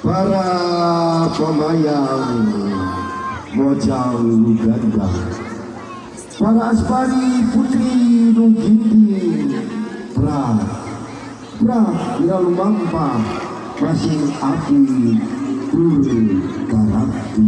Para pemayang Mojang Ganda, para aspari putri Nugiti, pra Iralu Mampa masing api Karakti.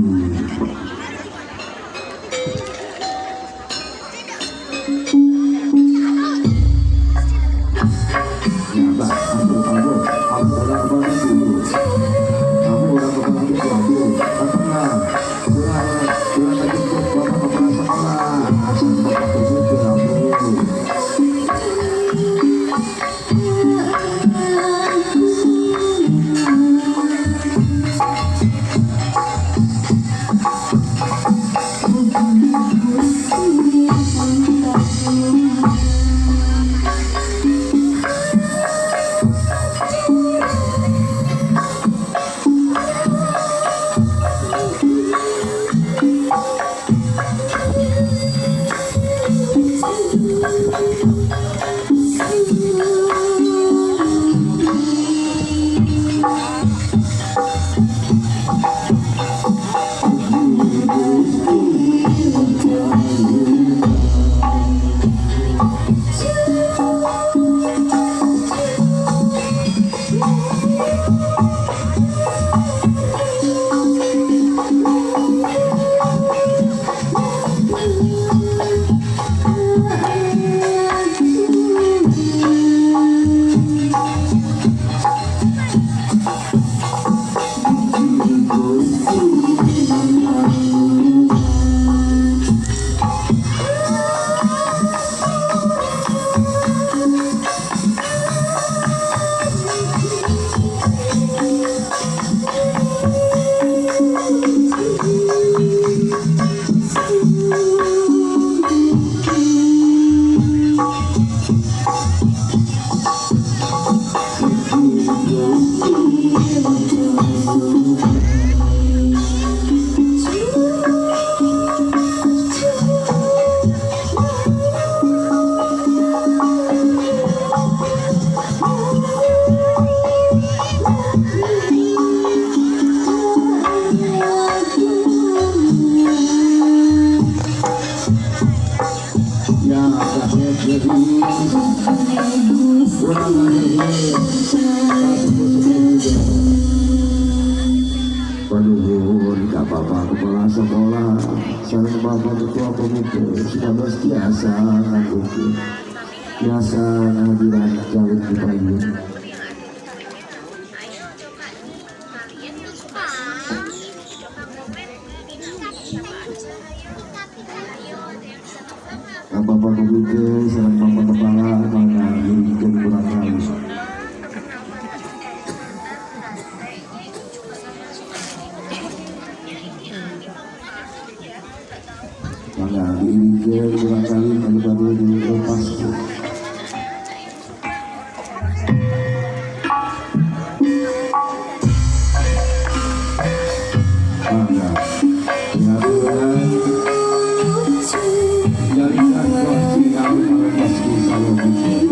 Penuhun Bapak Kepala Sekolah sareng Bapak Ketua Komite supados tiasa nganggukeun biasa ngadiran jawab di payun. Bapak Komite sareng Bapak Kepala mana dirikeun kurang kali. Maka diinjil kurang kali baru dilepas. Maka penyatuan jalikan kursi kami melepas kisah logis.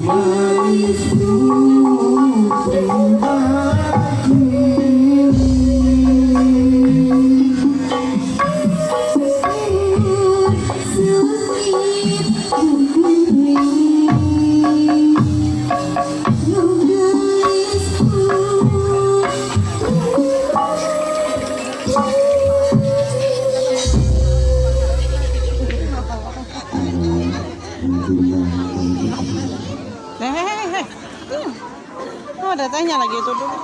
manisku pribadi. Hehehe. Oh, ada tanya lagi itu dulu.